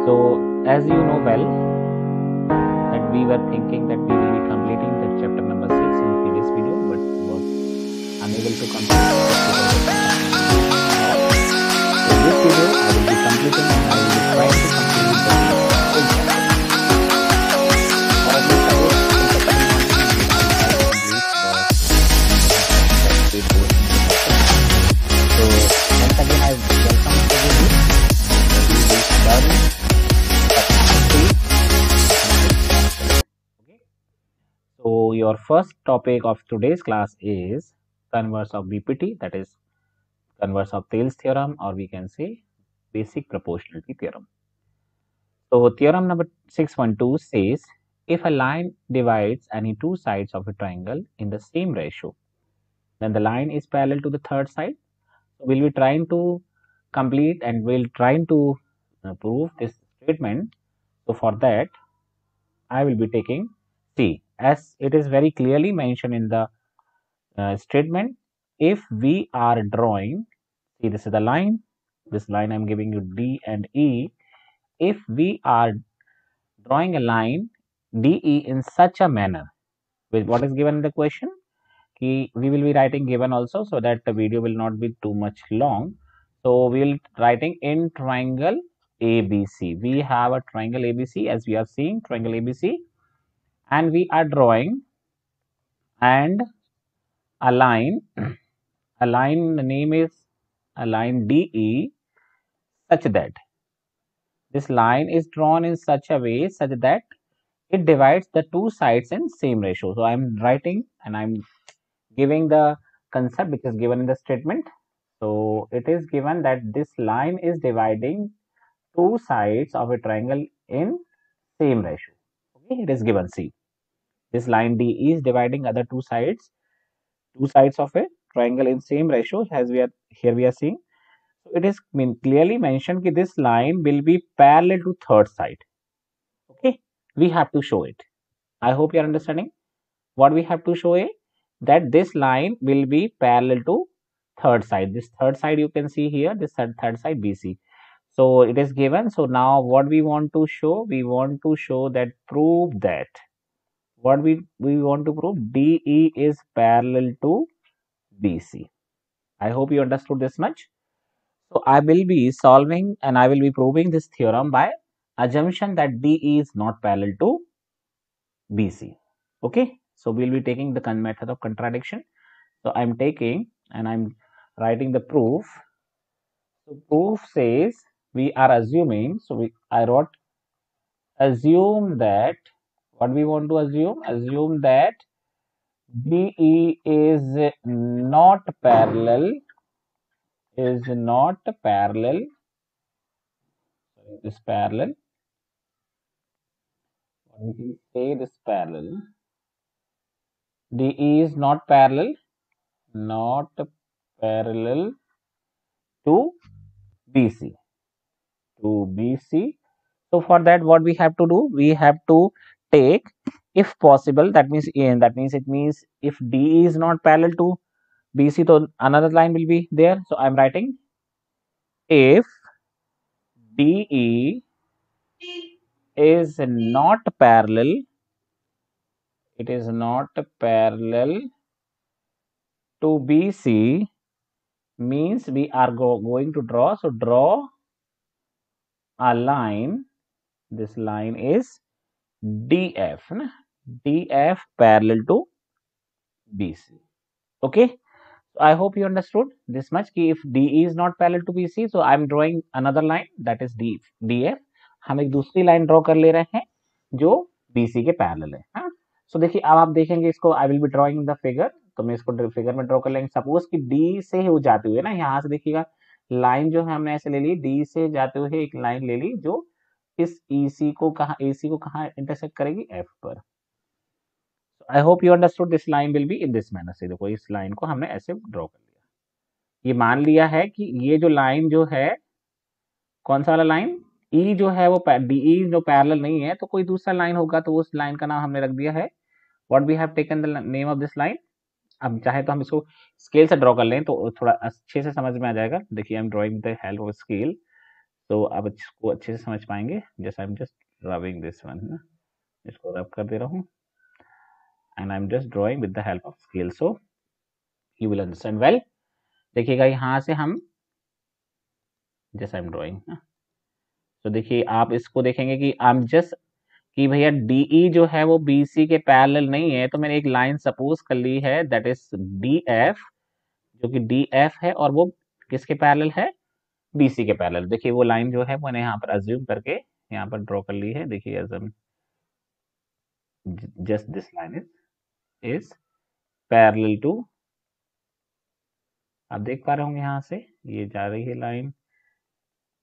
So as you know well that we were thinking that we will be completing the chapter number 6 in previous video, but was unable to complete it because of some technical issues and all. So in this video I will be completing and I will be trying to complete the whole chapter, or at least suppose in the coming 1 to 2 days I will try to complete the portion of the chapter. So once again I welcome everyone. We will be learning okay. So your first topic of today's class is converse of BPT, that is converse of Thales theorem, or we can say basic proportionality theorem. So theorem number 612 says if a line divides any two sides of a triangle in the same ratio, then the line is parallel to the third side. So we'll be trying to complete and we'll trying to prove this statement. So for that I will be taking C, as it is very clearly mentioned in the statement. If we are drawing, see this is the line, this line I'm giving you D and E. If we are drawing a line DE in such a manner with what is given in the question, we will be writing given also, so that the video will not be too much long. So we will writing in triangle ABC. We have a triangle ABC, as we are seeing triangle ABC, and we are drawing and a line the name is a line DE, such that this line is drawn in such a way such that it divides the two sides in same ratio. So I am writing and I am giving the concept which is given in the statement. So it is given that this line is dividing two sides of a triangle in same ratio. Okay, it is given. See, this line DE is dividing other two sides of a triangle in same ratio, as we are here we are seeing. So it is clearly mentioned that this line will be parallel to third side. Okay, we have to show it. I hope you are understanding. What we have to show is that this line will be parallel to third side. This third side you can see here, this third side BC. So it is given. So now what we want to show? We want to show that prove that what we want to prove, DE is parallel to BC. I hope you understood this much. So I will be solving and I will be proving this theorem by assumption that DE is not parallel to BC. Okay, so we'll be taking the method of contradiction. So I'm taking and I'm writing the proof. So proof says we are assuming. So I wrote assume that what we want to assume that DE is not parallel is parallel we can say this parallel. DE is not parallel to BC. So for that, what we have to do? We have to take, if possible, that means if DE is not parallel to BC, so another line will be there. So I'm writing if DE is not parallel, it is not parallel to BC, means we are going to draw. So draw a line. This line is DF, DF parallel to BC. Okay, so I hope you understood this much. कि if DE is not parallel to BC, so I am drawing another line, that is DF. हम एक दूसरी line draw कर ले रहे हैं जो BC के पैरेलल है. हाँ, सो देखिए अब आप देखेंगे इसको. आई will B drawing the figure, तो मैं इसको फिगर में ड्रॉ कर लेंगे. सपोज कि D से हो जाते हुए ना, यहाँ से देखिएगा लाइन जो है हमने ऐसे ले ली, D से जाते हुए एक लाइन ले ली जो इस AC को कहाँ इंटरसेक्ट करेगी, F पर. आई hope you understood. This line will be in this manner. से देखो इस लाइन को हमने ऐसे ड्रॉ कर लिया. ये मान लिया है कि ये जो लाइन जो है, कौन सा वाला लाइन, E जो है वो DE जो पैरेलल नहीं है, तो कोई दूसरा लाइन होगा, तो उस लाइन का नाम हमने रख दिया है. What we have taken the name of this line. अब चाहे तो हम इसको स्केल से ड्रॉ कर लें तो थोड़ा अच्छे से समझ में आ जाएगा. देखिए I am drawing the help of scale. तो आप इसको अच्छे से समझ पाएंगे। Just I am just rubbing this one ना, इसको रब कर दे रहा हूँ and I am just drawing with the help of scale, so you will understand well. देखिएगा यहाँ से हम जस्ट आई एम ड्रॉइंग ना, तो देखिए आप इसको देखेंगे कि आई एम जस्ट कि भैया डीई जो है वो बीसी के पैरेलल नहीं है, तो मैंने एक लाइन सपोज कर ली है दैट इज डीएफ, जो कि डीएफ है और वो किसके पैरेलल है, बीसी के पैरेलल। देखिए वो लाइन जो है मैंने यहाँ पर अज्यूम करके यहाँ पर ड्रॉ कर ली है। देखिए just this line is parallel to, आप देख पा रहे होंगे यहाँ से ये जा रही है लाइन,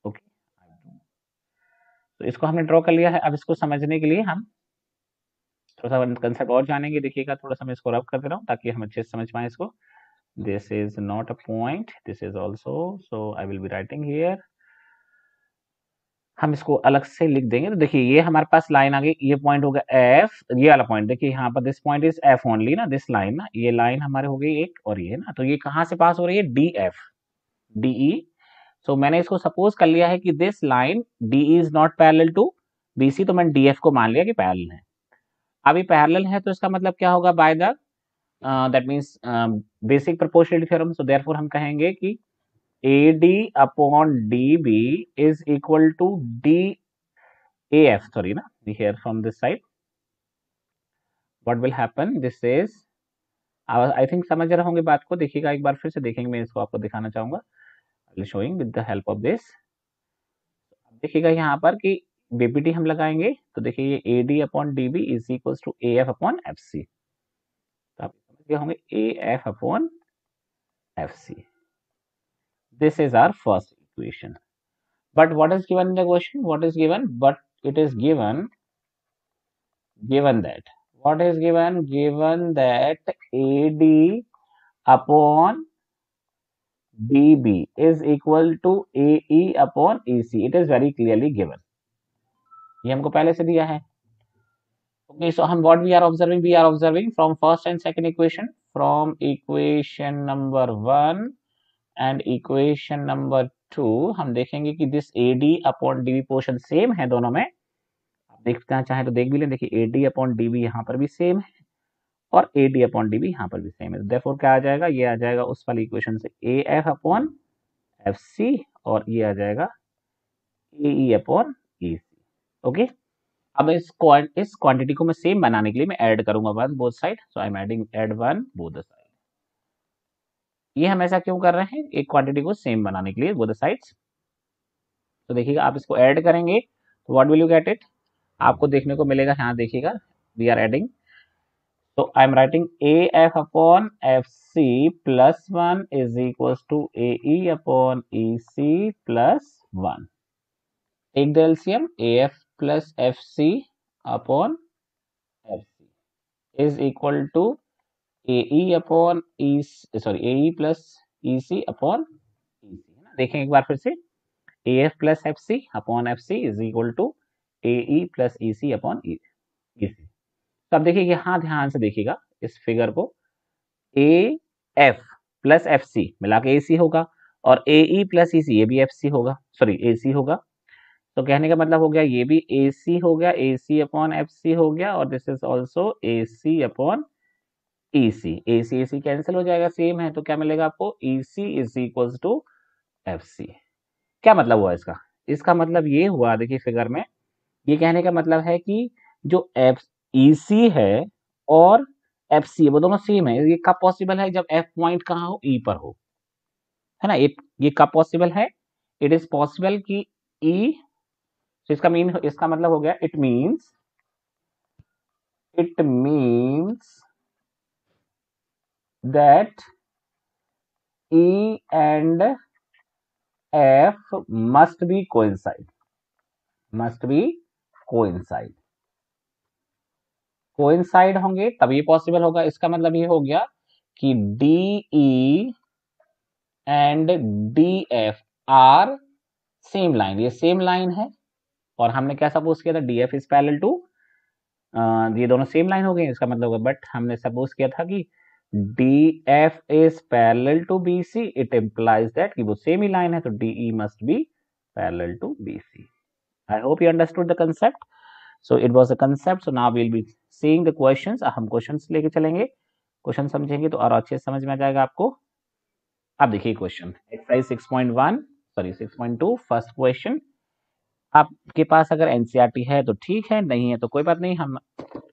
ओके। तो इसको हमने ड्रॉ कर लिया है। अब इसको समझने के लिए हम थोड़ा सा कंसेप्ट और जानेंगे। देखिएगा थोड़ा सा मैं इसको रब कर दे रहा हूँ ताकि हम अच्छे से समझ पाए इसको। This is not a point, this is also, so I will be writing here। हम इसको अलग से लिख देंगे। तो देखिए ये हमारे पास लाइन आ गई, ये पॉइंट हो गया एफ, ये वाला पॉइंट देखिए यहाँ पर this point is F only ना, दिस लाइन ना, ये लाइन हमारे हो गई एक, और ये ना, तो ये कहाँ से पास हो रही है, डी एफ डीई। सो मैंने इसको सपोज कर लिया है कि this line DE is not parallel to BC, तो मैंने डीएफ को मान लिया कि पैरेलल है। अब ये पैरेलल है तो इसका मतलब क्या होगा, by the that means basic proportionality theorem. So therefore हम कहेंगे कि AD upon DB is equal to DAF, sorry na, here from this side what will happen, this is I think समझ रहे होंगे बात को। देखिएगा एक बार फिर से देखेंगे, मैं इसको आपको दिखाना चाहूंगा, I will showing with the help of this। देखिएगा यहाँ पर कि बीपीटी हम लगाएंगे तो देखिए ये AD upon DB is equals to AF upon FC, तो आप समझ गए होंगे AF upon FC। This is our first equation। But what is given in the question? What is given? But it is given that what is given? Given that AD upon DB is equal to AE upon EC. It is very clearly given. ये हमको पहले से दिया है। Okay, so हम what we are observing? We are observing from first and second equation, from equation number 1 and equation number 2 हम देखेंगे कि this AD upon DB portion same है दोनों में। देखना चाहे तो देख भी लें। देखिए AD अपॉन DB यहाँ पर भी सेम है और AD अपॉन DB यहाँ पर भी सेम है। देयरफॉर क्या आ जाएगा, ये आ जाएगा उस वाली इक्वेशन से AF अपॉन FC और ये आ जाएगा AE अपॉन EC। ओके, अब इस क्वांटिटी को मैं सेम बनाने के लिए मैं ऐड करूंगा one both side. So I am adding add one both the side. ये हम ऐसा क्यों कर रहे हैं, एक क्वांटिटी को सेम बनाने के लिए बोथ द साइड्स। तो देखिएगा आप इसको ऐड करेंगे तो what will you get it, आपको देखने को मिलेगा, यहाँ देखिएगा we are adding. So I am writing AF upon FC plus 1 is equals to AE upon EC plus 1। Take the LCM, AF plus FC upon FC is equal to AE upon AE plus EC upon EC। देखें एक बार फिर से, AF plus FC upon FC is equal to AE plus EC upon EC। तो अब देखिए यहाँ ध्यान से देखिएगा इस फिगर को, A F plus F C मिला के ए सी होगा और ए ई प्लस ई सी ये भी एफ सी होगा, सॉरी ए सी होगा। तो कहने का मतलब हो गया ये भी ए सी हो गया, ए सी अपॉन एफ सी हो गया, और this is also A C upon E C. A C cancel हो जाएगा, सेम है, तो क्या मिलेगा आपको, E C is equal to F C. क्या मतलब हुआ इसका, इसका मतलब ये हुआ, देखिए फिगर में ये कहने का मतलब है कि जो एफ ई सी है और एफ सी वो दोनों सेम है। ये कब पॉसिबल है, जब एफ पॉइंट कहाँ हो, ई पर हो, है ना। ये कब पॉसिबल है, इट इज पॉसिबल कि ई, तो इसका मतलब हो गया it means that E and F must be coincide होंगे तब ये पॉसिबल होगा। इसका मतलब ये हो गया कि DE and DF are same line, ये सेम लाइन है, और हमने क्या सपोज किया था, DF इज पैरेलल टू, ये दोनों सेम लाइन हो गए, इसका मतलब होगा, बट हमने सपोज किया था कि DF is parallel to BC, it implies that कि वो सेम ही लाइन है, तो DE must be parallel to BC. I hope you understood the concept. So it was a concept. So now we'll be seeing the questions. हम questions लेके चलेंगे. Question समझेंगे तो और अच्छे से समझ में आ जाएगा आपको. अब देखिए question exercise 6.1 sorry 6.2 first question. आपके पास अगर एनसीईआरटी है तो ठीक है, नहीं है तो कोई बात नहीं, हम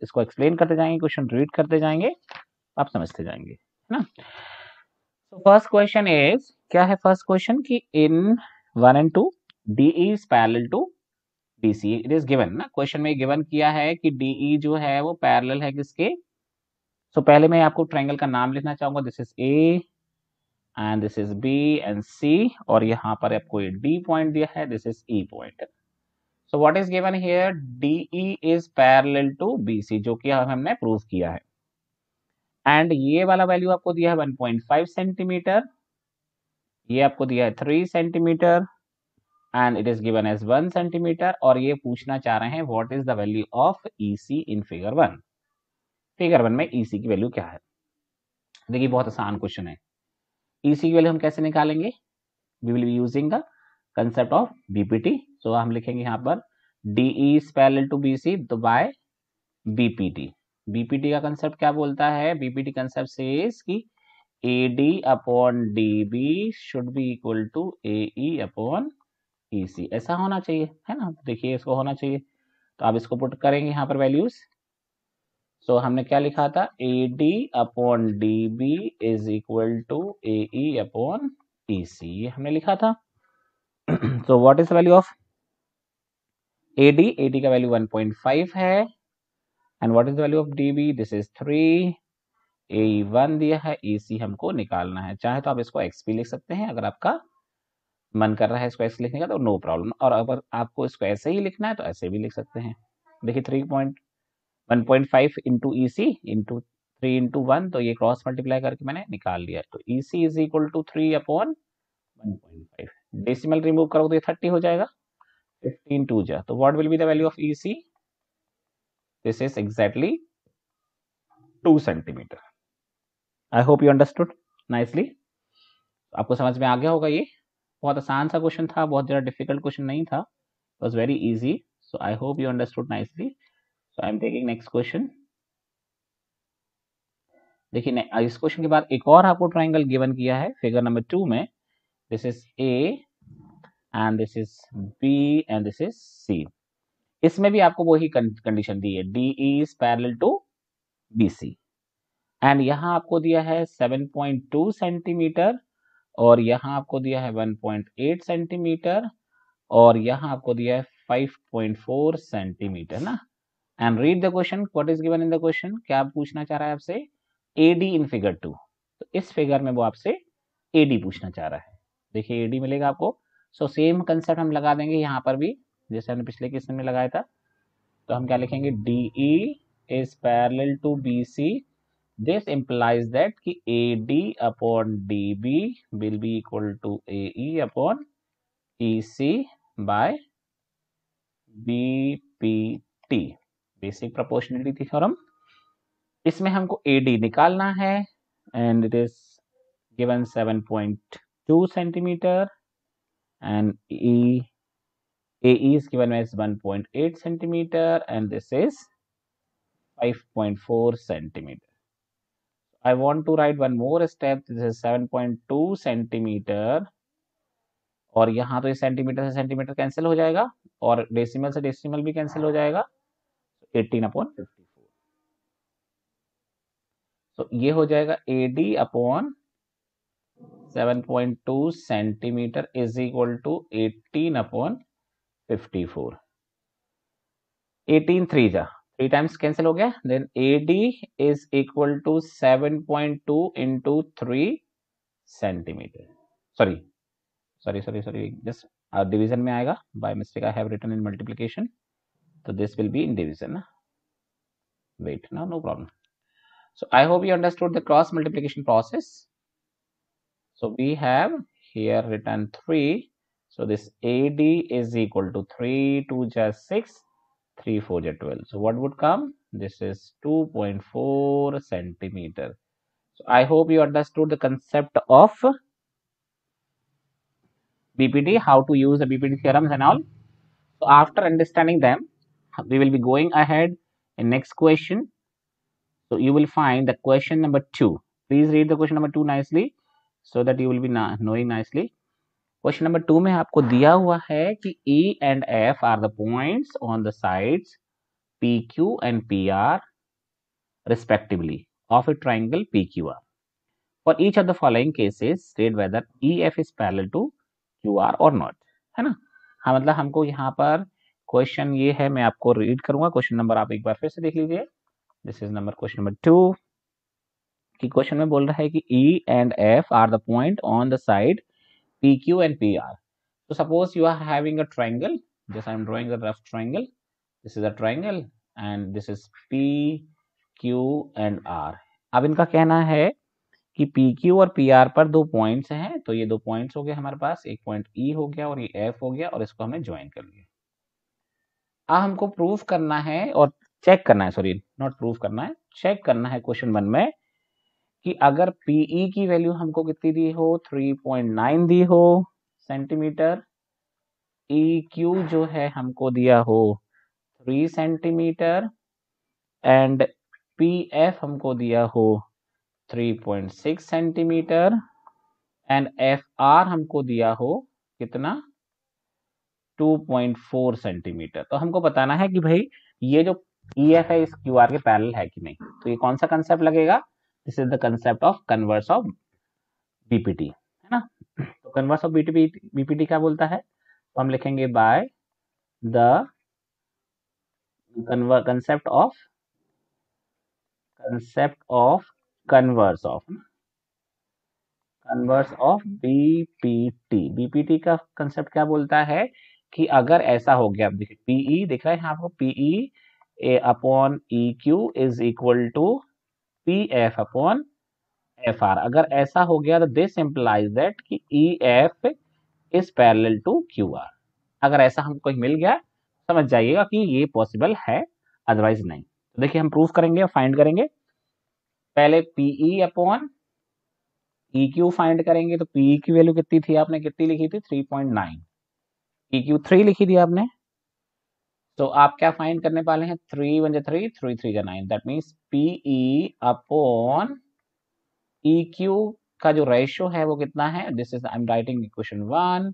इसको एक्सप्लेन करते जाएंगे, क्वेश्चन रीड करते जाएंगे, आप समझते जाएंगे, है ना. So first question is, क्या है फर्स्ट क्वेश्चन कि in 1 and 2 DE is parallel to BC. It is given ना, क्वेश्चन में गिवन किया है कि DE जो है वो पैरेलल है किसके. So पहले मैं आपको ट्रायंगल का नाम लिखना चाहूंगा. This is A and this is B and C, और यहाँ पर आपको ये D पॉइंट दिया है, this is E point. So what is given here, DE is parallel to BC, जो कि हमने प्रूव किया है. एंड ये वाला वैल्यू आपको दिया है 1.5 सेंटीमीटर, ये आपको दिया है 3 centimetre and it is given as 1 centimetre. और ये पूछना चाह रहे हैं what is the value of EC in figure 1. Figure 1 में EC की वैल्यू क्या है. देखिए बहुत आसान क्वेश्चन है. EC की वैल्यू हम कैसे निकालेंगे, we will be using the concept of BPT. सो हम लिखेंगे यहाँ पर DE is parallel to BC तो बाय BPT. BPT का कंसेप्ट क्या बोलता है, BPT कंसेप्ट सेज कि AD upon DB should be equal to AE upon EC. ऐसा होना चाहिए, है ना. देखिए इसको होना चाहिए, तो आप इसको पुट करेंगे यहाँ पर वैल्यूज. सो हमने क्या लिखा था, AD upon DB is equal to AE upon EC, ये हमने लिखा था. So what is the value of AD, AD का वैल्यू 1.5 है and what is the value of DB, this is 3, AE 1 दिया है, EC हमको निकालना है. चाहे तो आप इसको x भी लिख सकते हैं, अगर आपका मन कर रहा है इसको ऐसे लिखने का तो नो प्रॉब्लम, और अगर आपको इसको ऐसे ही लिखना है तो ऐसे भी लिख सकते हैं. देखिए 1.5 इंटू EC इंटू 3 इंटू 1, तो ये क्रॉस मल्टीप्लाई करके मैंने निकाल लिया. तो EC is equal to 3 upon 1.5. Decimal remove करो तो ये 30 हो जाएगा, 15 2 जा. तो what will be the value of EC, this is exactly 2 centimetre. I hope you understood nicely. आपको समझ में आ गया होगा. ये बहुत आसान सा क्वेश्चन था, बहुत ज़्यादा डिफिकल्ट क्वेश्चन नहीं था, it was very easy. So I hope you understood nicely. So I am taking next question. देखिए इस क्वेश्चन के बाद एक और आपको ट्रायंगल गिवन किया है फिगर नंबर 2 में. This is A and this is B and this is C. इसमें भी आपको वही कंडीशन दी है, DE is parallel to BC and यहाँ आपको दिया है 7.2 सेंटीमीटर, और यहाँ आपको दिया है 1.8 सेंटीमीटर, और यहाँ आपको दिया है 5.4 सेंटीमीटर ना. And read the question, what is given in the question. क्या पूछना चाह रहा है आपसे, AD इन फिगर 2. तो इस फिगर में वो आपसे AD पूछना चाह रहा है. देखिए AD मिलेगा आपको. सो सेम कंसेप्ट हम लगा देंगे यहाँ पर भी, जैसे हमने पिछले क्वेश्चन में लगाया था. तो हम क्या लिखेंगे, DE is parallel to BC. This implies that कि AD upon DB will be equal to AE upon EC by BPT, basic proportionality theorem. इसमें हमको AD निकालना है and it is given 7.2 centimetre and AE is given as 1.8 centimeter and this is 5.4 centimeter. I want to write one more step. This is 7.2 centimetre, और यहाँ तो इस centimetre से centimetre cancel हो जाएगा और डेसिमल से डेसिमल भी कैंसिल हो जाएगा. 18/54. तो ये हो जाएगा AD upon 7.2 centimetre is equal to 18/54. 18 3 जा 3 टाइम्स कैंसिल हो गया. Then AD is equal to 7.2 into 3 centimetre. Sorry just division में आएगा. By mistake I have written in multiplication, तो this will be in division ना. Wait no problem. So I hope you understood the cross multiplication process. So we have here written 3. So this AD is equal to 3 2 just 6, 3 4 just 12. So what would come? This is 2.4 centimeter. So I hope you understood the concept of BPT, how to use the BPT theorems and all. So after understanding them, we will be going ahead in next question. So you will find the question number 2. Please read the question number 2 nicely so that you will be knowing nicely. Question number 2 में आपको दिया हुआ है कि E and F are the points on the sides PQ and PR respectively of a triangle PQR. For each of the following cases, state whether EF is parallel to QR or not. है ना? हाँ, मतलब हमको यहाँ पर question ये है, मैं आपको रीड करूंगा क्वेश्चन नंबर, आप एक बार फिर से देख लीजिए. This is number question number 2 कि क्वेश्चन में बोल रहा है कि E and F are the point on the side PQ and PR. So suppose you are having a triangle. Just I am drawing a rough triangle. This is a triangle and this is P, Q and R. अब इनका कहना है कि PQ और PR पर दो points हैं, तो ये दो पॉइंट्स हो गए हमारे पास, एक पॉइंट E हो गया और ये F हो गया, और इसको हमने ज्वाइन कर लिया. अब हमको प्रूफ करना है और चेक करना है, सॉरी नॉट प्रूफ करना है, चेक करना है क्वेश्चन 1 में कि अगर PE की वैल्यू हमको कितनी दी हो, 3.9 दी हो सेंटीमीटर, EQ जो है हमको दिया हो 3 सेंटीमीटर, एंड PF हमको दिया हो 3.6 सेंटीमीटर, एंड FR हमको दिया हो कितना, 2.4 सेंटीमीटर. तो हमको बताना है कि भाई ये जो EF है इस QR के पैरेलल है कि नहीं. तो ये कौन सा कंसेप्ट लगेगा, this is the concept of converse of BPT, है ना. तो कन्वर्स ऑफ BPT क्या बोलता है, तो हम लिखेंगे by the concept of converse of BPT. BPT का कंसेप्ट क्या बोलता है कि अगर ऐसा हो गया, देखिए PE दिख रहा है यहाँ आपको, PE upon EQ is equal to PF upon FR. अगर ऐसा हो गया तो दिस इंप्लाइज दैट कि EF is parallel to QR. अगर ऐसा हमको मिल गया समझ जाइएगा कि ये पॉसिबल है, अदरवाइज नहीं. तो देखिए हम प्रूफ करेंगे, फाइंड करेंगे. पहले PE अपॉन EQ फाइंड करेंगे. तो PE की वैल्यू कितनी थी, आपने कितनी लिखी थी, 3.9. EQ 3 लिखी थी आपने. तो आप क्या फाइंड करने वाले हैं, 3 1 3, 3 3 9. That means PE upon EQ का जो रेशियो है वो कितना है, this is I am writing equation 1.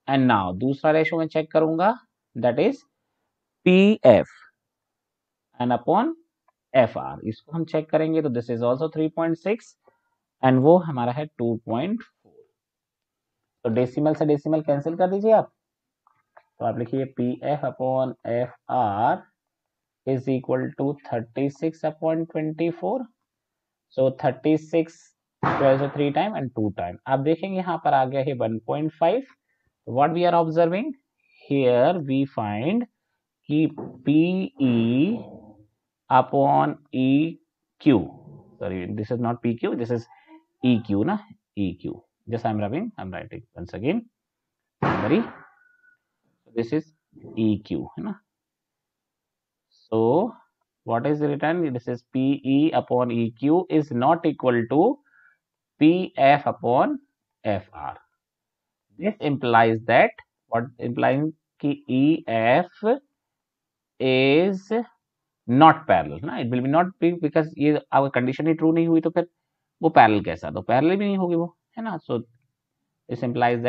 And now दूसरा रेशियो में चेक करूंगा, that is PF and upon FR. इसको हम चेक करेंगे तो दिस इज ऑल्सो 3.6 एंड वो हमारा है 2.4. तो डेसिमल से डेसिमल कैंसिल कर दीजिए आप. तो आप लिखिए PF upon FR is equal to 36 upon 24. So 36 3 time and 2 time. आप देखेंगे यहाँ पर आ गया है 1.5. What we are observing here, we find कि PE upon EQ, sorry this is not PQ, this is EQ ना, EQ. Just I am writing once again. Sorry, this is EQ है ना. So what is written, this is PE upon EQ is not equal to PF upon FR. This implies that, what implying कि EF is not parallel ना, it will be not be because ये अगर condition ही true नहीं हुई तो फिर वो parallel कैसा, तो पैरेलल भी नहीं होगी वो, है ना. सो this implies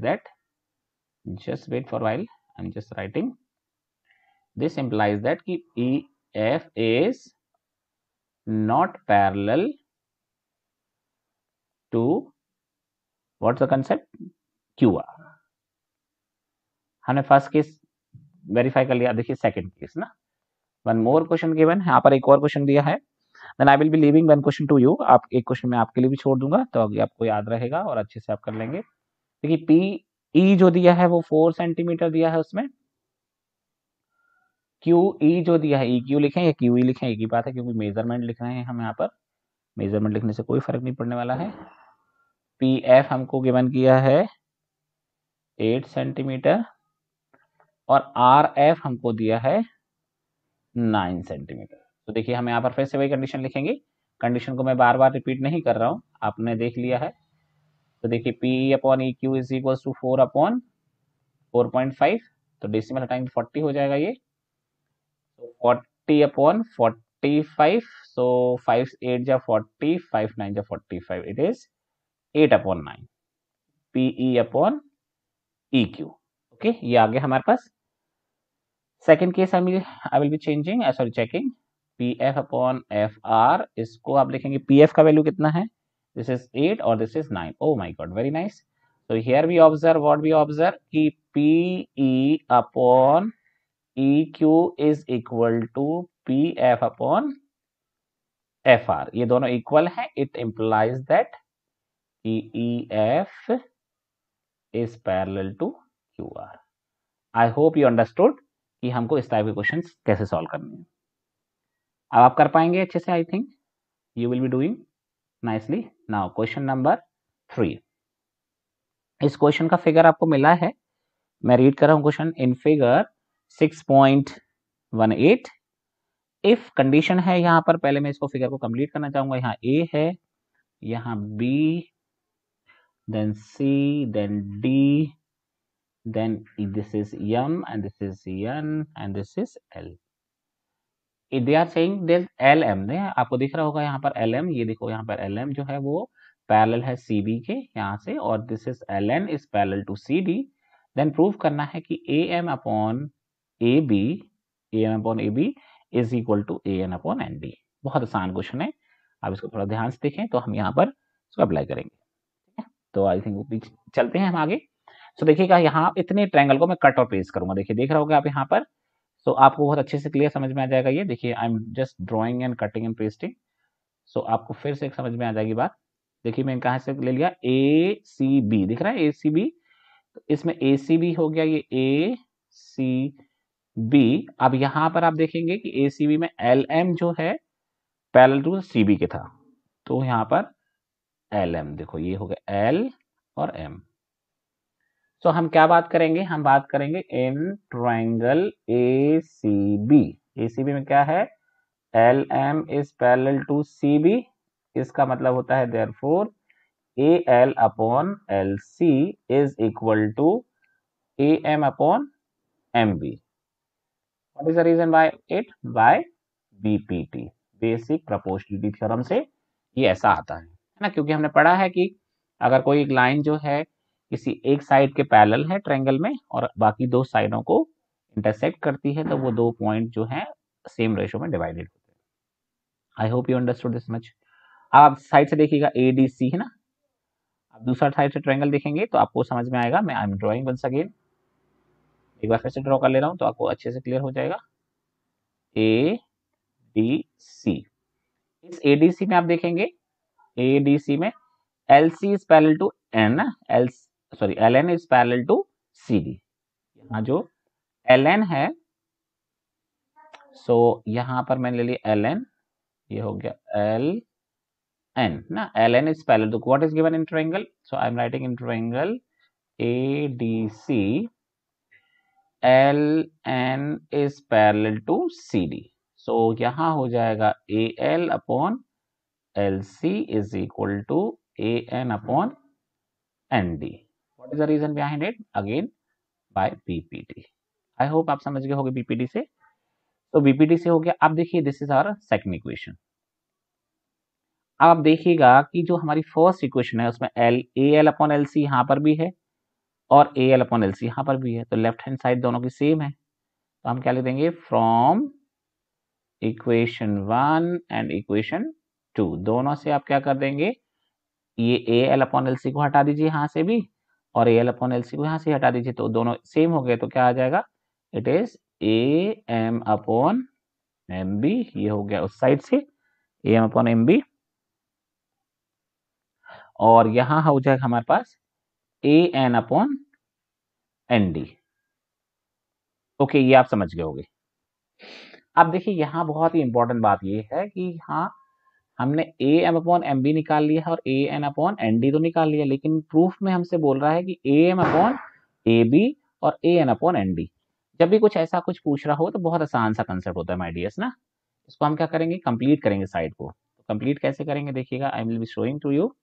that just wait for a while, I'm just writing. This implies that कि EF is not parallel to what's the concept, QR. हमने फर्स्ट केस वेरीफाई कर लिया. देखिए सेकंड केस ना, वन मोर क्वेश्चन गिवन, यहाँ पर एक और क्वेश्चन दिया है. Then I will be leaving one question to you. आप एक क्वेश्चन मैं आपके लिए भी छोड़ दूंगा तो अभी आपको याद रहेगा और अच्छे से आप कर लेंगे. देखिए PE जो दिया है वो 4 सेंटीमीटर दिया है, उसमें QE जो दिया है, EQ लिखें या QE लिखें एक ही बात है, क्योंकि मेजरमेंट लिख रहे हैं हम यहाँ पर, मेजरमेंट लिखने से कोई फर्क नहीं पड़ने वाला है. PF हमको गिवन किया है 8 सेंटीमीटर और RF हमको दिया है 9 सेंटीमीटर. तो देखिए हम यहाँ पर फिर से वही कंडीशन लिखेंगे. कंडीशन को मैं बार बार रिपीट नहीं कर रहा हूँ, आपने देख लिया है। तो देखिए P upon E Q is equal to 4 upon 4.5, तो डेसिमल हटाएंगे 40 हो जाएगा ये। तो 40 अपॉन 45, सो 5 8 जा 40, 5 9 जा 45, it is 8 upon 9 PE upon EQ। Okay, ये आ गया हमारे पास। Second case I will be changing, sorry checking PF upon FR। इसको आप देखेंगे PF का वैल्यू कितना है, दिस इज 8 और this is 9। Oh my God, very nice. So here we observe what we observe कि PE upon EQ is equal to PF upon FR। ये दोनों इक्वल है, it implies that EF is parallel to QR। I hope you understood कि हमको इस type के questions कैसे solve करने हैं। अब आप कर पाएंगे अच्छे से, आई think you will be doing nicely. Now question number 3। इस क्वेश्चन का फिगर आपको मिला है, मैं रीड कर रहा हूं question. In figure 6.18 if condition है यहाँ पर, पहले मैं इसको फिगर को कंप्लीट करना चाहूंगा। यहाँ ए है, यहाँ B, then C, then D, then this is M and this is N and this is L. They are saying this L M, आपको दिख रहा होगा यहाँ पर एल एम, ये देखो यहाँ पर एल एम जो है वो पैरेलल है सी बी के यहाँ से, और this is L N is parallel to C D. Then prove करना है कि A M upon A B, A M upon A B is equal to A N upon N D. बहुत आसान question है, आप इसको थोड़ा ध्यान से देखें तो हम यहाँ पर इसको अप्लाई करेंगे। ठीक है, तो आई थिंक चलते हैं हम आगे। तो देखिएगा यहाँ इतने ट्रायंगल को मैं कट और पेस्ट करूंगा, देखिए देख रहे होगे आप यहाँ पर, सो आपको बहुत अच्छे से क्लियर समझ में आ जाएगा। ये देखिए I am just drawing and cutting and pasting, so आपको फिर से एक समझ में आ जाएगी बात। देखिए मैं कहाँ से ले लिया, ए सी बी, दिख रहा है ए सी बी, तो इसमें ए सी बी हो गया, ये ए सी बी। अब यहाँ पर आप देखेंगे कि ए सी बी में एल एम जो है पैरेलल टू सी बी के था, तो यहाँ पर एल एम देखो ये हो गया एल और एम। तो हम क्या बात करेंगे, हम बात करेंगे in triangle A C B. A C B में क्या है, L M is parallel to C B, इसका मतलब होता है therefore A L upon L C is equal to A M upon M B. What is the reason by it, by BPT, basic proportionality theorem से ये ऐसा आता है ना, क्योंकि हमने पढ़ा है कि अगर कोई एक लाइन जो है किसी एक साइड के पैरेलल है ट्रायंगल में और बाकी दो साइडों को इंटरसेक्ट करती है, तो वो दो पॉइंट जो है सेम रेशो में डिवाइडेड होते हैं। आई hope you understood this much. आप साइड से देखिएगा एडीसी है ना, आप दूसरा साइड से ट्रायंगल देखेंगे तो आपको समझ में आएगा। मैं I am drawing once again, एक बार फिर से ड्रॉ कर ले रहा हूं तो आपको अच्छे से क्लियर हो जाएगा। ए डी सी, इस एडीसी में आप देखेंगे, एडीसी में L C is parallel to N, L N is parallel to C D. यहाँ जो एल एन है, सो यहाँ पर मैंने ले लिया एल एन, ये हो गया एल एन ना, L N is parallel to what is given in triangle, so I am writing in triangle A D C L N is parallel to C D. So यहाँ हो जाएगा A L upon L C is equal to A N upon N D. What is the reason behind it, again by BPT. I hope आप समझ गए होंगे BPT से। तो BPT से हो गया। अब देखिए this is our second equation. अब आप देखिएगा कि जो हमारी फर्स्ट इक्वेशन है उसमें L A L upon L C यहाँ पर भी है और A L upon L C यहाँ पर भी है, तो लेफ्ट हैंड साइड दोनों की सेम है, तो हम क्या लिख देंगे, फ्रॉम इक्वेशन 1 एंड इक्वेशन 2 दोनों से आप क्या कर देंगे, ये A L upon L C को हटा दीजिए यहाँ से भी और A L upon L C को यहाँ से हटा दीजिए, तो दोनों सेम हो गए, तो क्या आ जाएगा, it is A M upon M B. ये हो गया उस साइड से A M upon M B, और यहां हो जाएगा हमारे पास A N upon N D. Okay, ये आप समझ गए होंगे। अब देखिए यहाँ बहुत ही इंपॉर्टेंट बात ये है कि हाँ हमने A M upon M B निकाल लिया है और A N upon N D तो निकाल लिया, लेकिन प्रूफ में हमसे बोल रहा है कि A M upon A B और A N upon N D. जब भी कुछ ऐसा कुछ पूछ रहा हो तो बहुत आसान सा कंसेप्ट होता है माय डियर्स ना, इसको हम क्या करेंगे, कंप्लीट करेंगे साइड को। तो कंप्लीट कैसे करेंगे देखिएगा, I will be showing to you.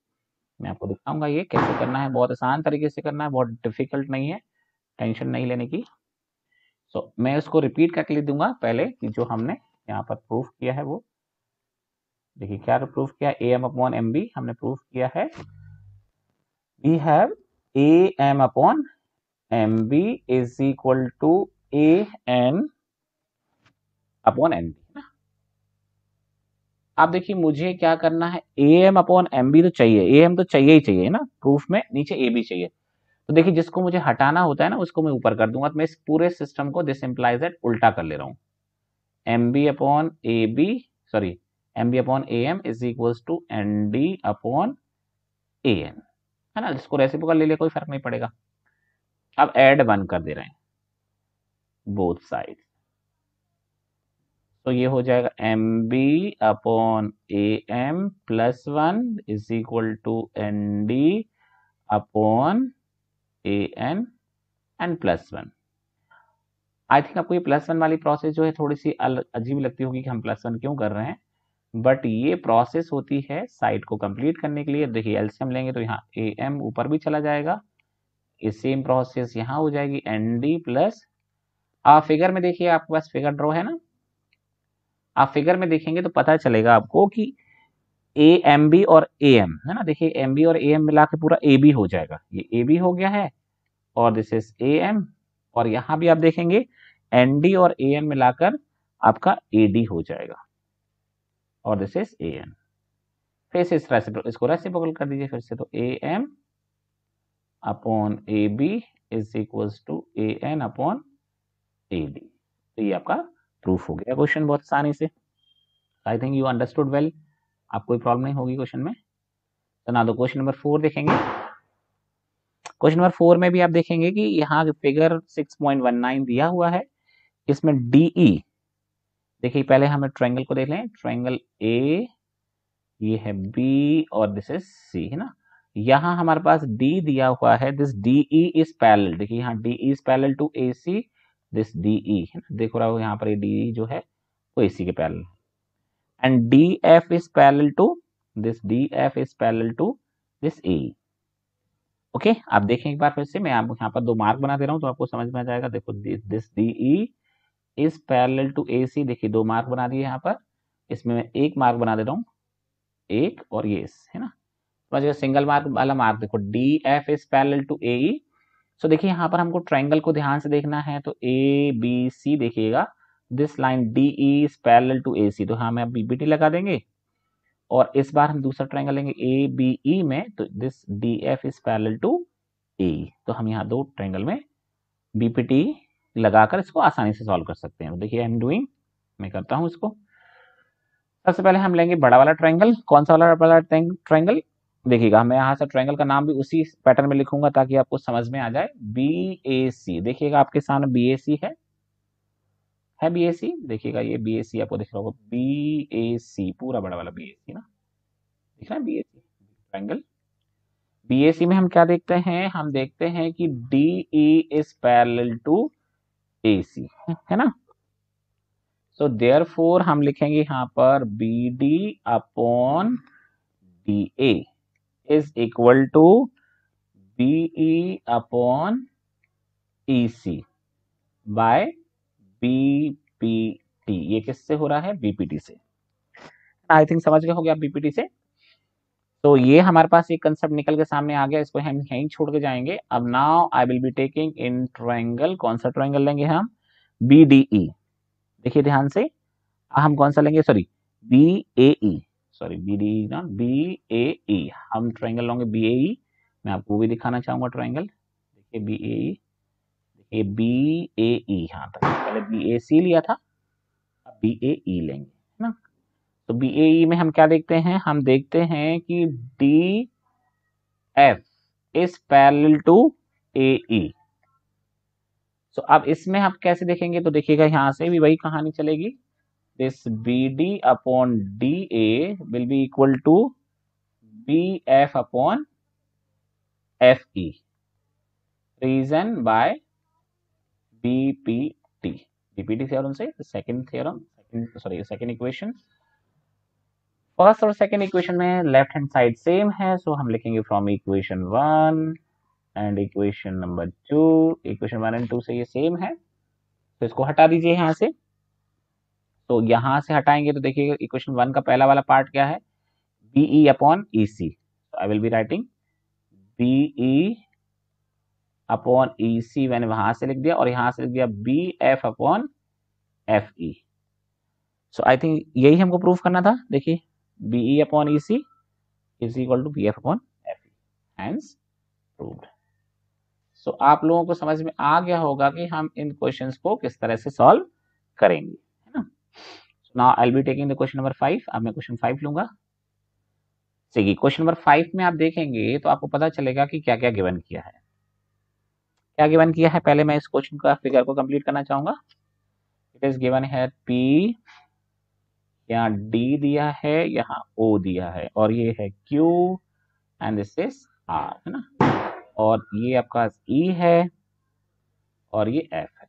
मैं आपको दिखाऊंगा ये कैसे करना है, बहुत आसान तरीके से करना है, बहुत डिफिकल्ट नहीं है, टेंशन नहीं लेने की। सो मैं उसको रिपीट करके लिख दूंगा पहले कि जो हमने यहाँ पर प्रूफ किया है वो देखिए क्या प्रूफ किया, am अपॉन mb हमने प्रूफ किया है। We have am upon mb is equal to an upon mb ना। अब देखिए मुझे क्या करना है, am अपॉन mb तो चाहिए, am तो चाहिए ही चाहिए ना प्रूफ में, नीचे a भी चाहिए। तो देखिए जिसको मुझे हटाना होता है ना उसको मैं ऊपर कर दूंगा, तो मैं इस पूरे सिस्टम को दिस इंप्लाइज दैट उल्टा कर ले रहा हूँ। mb upon ab sorry mb upon am is equals to nd upon an, है ना। जिसको रेसिप्रोकल ले लिया कोई फर्क नहीं पड़ेगा। अब ऐड 1 कर दे रहे हैं बोथ साइड, तो ये हो जाएगा mb upon am plus 1 is equal to nd upon an and plus 1। I think आपको ये प्लस 1 वाली प्रोसेस जो है थोड़ी सी अजीब लगती होगी कि हम प्लस 1 क्यों कर रहे हैं, बट ये प्रोसेस होती है साइड को कंप्लीट करने के लिए। देखिए एलसीएम लेंगे तो यहाँ am ऊपर भी चला जाएगा, ये सेम प्रोसेस यहाँ हो जाएगी nd प्लस, आप फिगर में देखिए, आपके पास फिगर ड्रॉ है ना, आप फिगर में देखेंगे तो पता चलेगा आपको कि ए एम बी और ए एम है ना। देखिए एम बी और ए एम मिला के पूरा ए बी हो जाएगा, ये ए बी हो गया है और दिस इज ए एम, और यहाँ भी आप देखेंगे एन डी और ए एम मिलाकर आपका ए डी हो जाएगा और दिस इज ए एन। फिर से इसको रेसिप्रोकल कर दीजिए फिर से, तो A M upon A B is equals to A N upon A D. तो ये आपका प्रूफ हो गया क्वेश्चन बहुत आसानी से। आई थिंक यू अंडरस्टूड वेल, आप कोई प्रॉब्लम नहीं होगी क्वेश्चन में। तो ना, तो क्वेश्चन नंबर 4 देखेंगे। क्वेश्चन नंबर 4 में भी आप देखेंगे कि यहाँ फिगर 6.19 दिया हुआ है, इसमें डीई देखिए, पहले हमें ट्रायंगल को देख लें, ट्रायंगल ए, ये है बी और दिस इज सी, है ना। यहाँ हमारे पास डी दिया हुआ है, दिस डीई इज पैरेलल, देखिए यहाँ DE is parallel to A C, this DE है ना, देख रहा हो यहाँ पर डीई जो है वो ए सी के parallel, and D F is parallel to this, D F is parallel to this A. Okay, आप देखें एक बार फिर से, मैं आपको यहाँ पर 2 मार्क बना दे रहा हूँ तो आपको समझ में आ जाएगा। देखो this DE is parallel to A C, देखिए 2 मार्क बना दिए यहाँ पर, इसमें मैं 1 मार्क बना दे रहा हूँ, 1 और ये है ना, समझ गए। सिंगल मार्क वाला मार्क देखो, D F is parallel to A E. So देखिए यहाँ पर हमको ट्रायंगल को ध्यान से देखना है, तो ए बी सी देखिएगा, this line D E is parallel to A C, तो हाँ मैं बीपीटी लगा देंगे। और इस बार हम दूसरा ट्रायंगल लेंगे ए बी ई में, तो this D F is parallel to A, तो हम यहाँ 2 ट्रायंगल में बीपीटी लगाकर इसको आसानी से सॉल्व कर सकते हैं। तो देखिए आई एम डूइंग, मैं करता हूँ इसको। सबसे पहले हम लेंगे बड़ा वाला ट्रायंगल। कौन सा वाला बड़ा ट्रायंगल देखिएगा, मैं यहाँ से ट्रायंगल का नाम भी उसी पैटर्न में लिखूंगा ताकि आपको समझ में आ जाए। बी ए सी, देखिएगा आपके सामने बी ए सी है बी ए सी, देखिएगा ये बी ए सी आपको दिख रहा होगा, बी ए सी पूरा बड़ा वाला बी ए सी ना, दिख रहा है B A C triangle. B A C में हम क्या देखते हैं, हम देखते हैं कि D E is parallel to A C, है ना। सो देयरफॉर हम लिखेंगे यहाँ पर B D upon D A is equal to BE upon E C by BPT. ये किससे हो रहा है, बीपीटी से। आई थिंक समझ गए होंगे आप बीपीटी से। तो ये हमारे पास एक कंसेप्ट निकल के सामने आ गया, इसको हम यहीं छोड़ के जाएंगे। अब now I will be taking in triangle, कौन सा ट्रायंगल लेंगे हम, बी डी ई। देखिए ध्यान से, हम कौन सा लेंगे, sorry B A E, sorry B D E not B A E, हम ट्रायंगल लेंगे बी ए ई। मैं आपको वो भी दिखाना चाहूंगा ट्रायंगल, देखिए बी ए ई, देखिए बी ए ई, यहाँ तक पहले बी ए सी लिया था, अब बी ए ई लेंगे, है ना। तो बी ए ई में हम क्या देखते हैं, हम देखते हैं कि D F is parallel to A E. So अब इसमें आप कैसे देखेंगे, तो देखिएगा यहाँ से भी वही कहानी चलेगी, this BD upon DA will be equal to BF upon FE, reason by BPT theorem से second theorem, second equation, first और सेकंड इक्वेशन में लेफ्ट हैंड साइड सेम है, सो हम लिखेंगे from equation 1 and equation number 2। Equation 1 and 2 से ये same है, तो इसको हटा दीजिए यहाँ से। तो यहाँ से हटाएंगे तो देखिए इक्वेशन 1 का पहला वाला पार्ट क्या है, BE upon EC. I will be writing BE upon EC, मैंने वहां से लिख दिया और यहाँ से लिख दिया B F upon F E. So I think यही हमको प्रूफ करना था। देखिए BE upon EC is equal to B F upon F E, hence proved. So आप लोगों को समझ में आ गया होगा कि हम इन क्वेश्चंस को किस तरह से सॉल्व करेंगे, है ना। Now I will be taking the question number 5। अब मैं क्वेश्चन 5 लूंगा। देखिए क्वेश्चन नंबर 5 में आप देखेंगे तो आपको पता चलेगा कि क्या क्या गिवन किया है। क्या गिवन किया है, पहले मैं इस क्वेश्चन का फिगर को कंप्लीट करना चाहूंगा। इट इज गिवन है P, यहाँ D दिया है, यहाँ O दिया है, और ये है Q and this is R, है ना। और ये आपका E है और ये F है।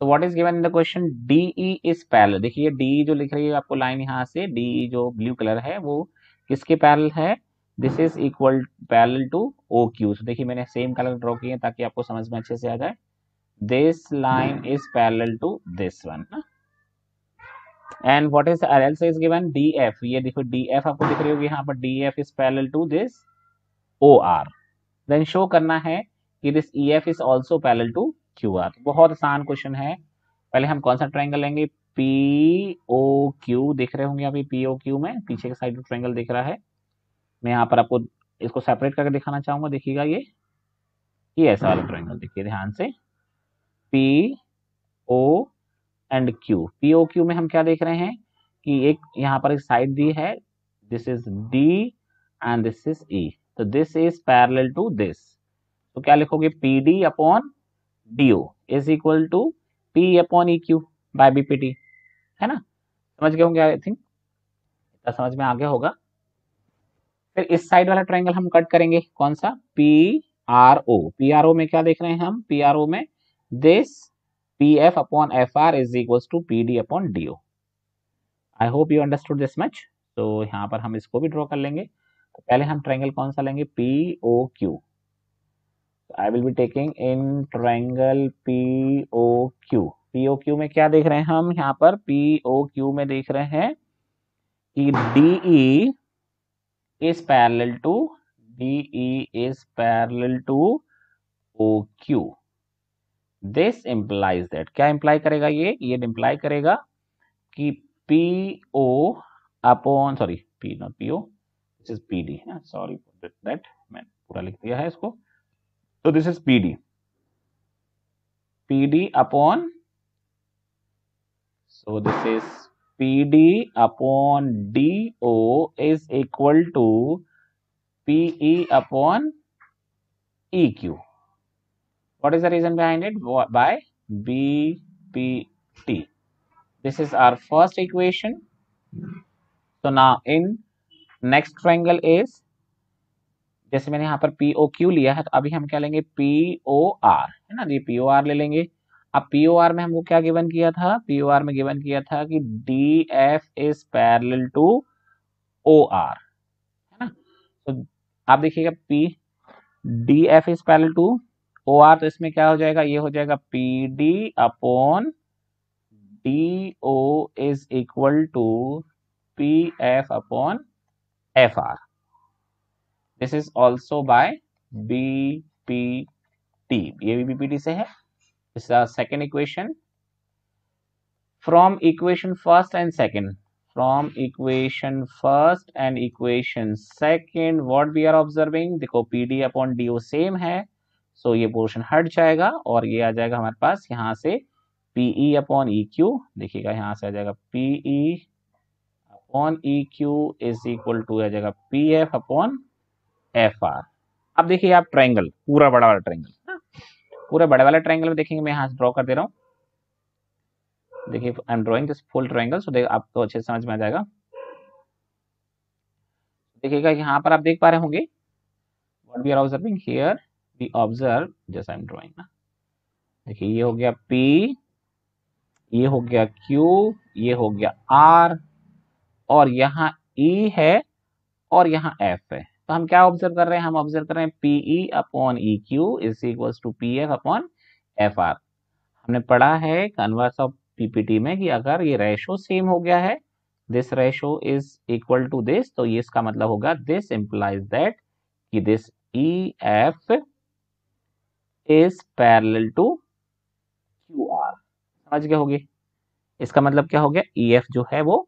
तो what is given in the question, DE is parallel. देखिए DE जो लिख रही है आपको लाइन यहाँ से, DE जो ब्लू कलर है वो किसके पैरेलल है, this is equal parallel to OQ। तो देखिए मैंने सेम कलर ड्रॉ किए ताकि आपको समझ में अच्छे से आ जाए। This line is parallel to this one, and what is also is given DF। ये देखो DF आपको दिख रही होगी यहाँ पर, DF is parallel to this OR। then show करना है कि this EF is also parallel to QR। बहुत आसान क्वेश्चन है। पहले हम कौन सा ट्रायंगल लेंगे, POQ दिख रहे होंगे अभी, POQ में पीछे के साइड में ट्रायंगल दिख रहा है। मैं यहाँ पर आपको इसको सेपरेट करके दिखाना चाहूंगा। देखिएगा ये ऐसा वाला ट्रायंगल देखिए ध्यान से, PO एंड Q। POQ में हम क्या देख रहे हैं कि एक यहाँ पर एक साइड दी है, this is D and this is E। तो this is parallel to this, तो क्या लिखोगे, PD upon DO is equal to P upon EQ by BPT, है ना। समझ गए होंगे आई थिंक, इतना समझ में आ गया होगा। फिर इस साइड वाला ट्रायंगल हम कट करेंगे, कौन सा, PRO। PRO में क्या देख रहे हैं हम, PRO में this PF upon FR is equals to PD upon DO। I hope you understood this much। तो यहाँ पर हम इसको भी ड्रॉ कर लेंगे। तो पहले हम ट्रायंगल कौन सा लेंगे, POQ। I will be taking in triangle POQ। POQ में क्या देख रहे हैं हम, यहाँ पर POQ में देख रहे हैं कि DE is parallel to OQ। This implies that, क्या इंप्लाई करेगा ये इंप्लाई करेगा कि PO upon, sorry P not PO, this is PD है, सॉरी दैट मैं पूरा लिख दिया है इसको। तो this is PD upon, so this is PD upon DO is equal to PE upon EQ। What is the reason behind it, by BPT। This is our first equation। So now in next triangle is, जैसे मैंने यहाँ पर POQ लिया है तो अभी हम क्या लेंगे, POR, है ना। ये POR ले लेंगे। अब POR में हमको क्या गिवन किया था, POR में गिवन किया था कि DF is parallel to OR, है ना। तो आप देखिएगा DF is parallel to OR, तो इसमें क्या हो जाएगा, ये हो जाएगा PD upon DO is equal to PF upon FR। This is also by BPT, ये भी BPT से है। This is second equation. From equation first and second, from equation first and equation second what we are observing, देखो PD upon DO same है, so ये portion हट जाएगा और ये आ जाएगा हमारे पास यहाँ से PE अपॉन EQ। देखिएगा यहाँ से आ जाएगा PE upon EQ is equal to आ जाएगा PF अपॉन FR। अब देखिए आप ट्रायंगल, पूरा बड़ा वाला ट्रायंगल, पूरे बड़े वाले ट्रायंगल में देखेंगे, मैं यहाँ से ड्रॉ कर दे रहा हूँ। देखिए I am drawing this full triangle, so आपको अच्छे से समझ में आ जाएगा। देखिएगा यहाँ पर आप देख पा रहे होंगे what we are observing here, we observe जैसा आई एम ड्रॉइंग ना। देखिए ये हो गया P, ये हो गया Q, ये हो गया R, और यहाँ E है और यहाँ F है, तो हम क्या ऑब्जर्व कर रहे हैं, हम ऑब्जर्व कर रहे हैं PE upon EQ is equals to PF upon FR। हमने पढ़ा है कन्वर्स ऑफ PPT में कि अगर ये रेशो सेम हो गया है, this ratio is equal to this, तो ये इसका मतलब होगा दिस इंप्लाइज दैट कि this EF is parallel to QR। समझ गए होगे, इसका मतलब क्या हो गया, EF जो है वो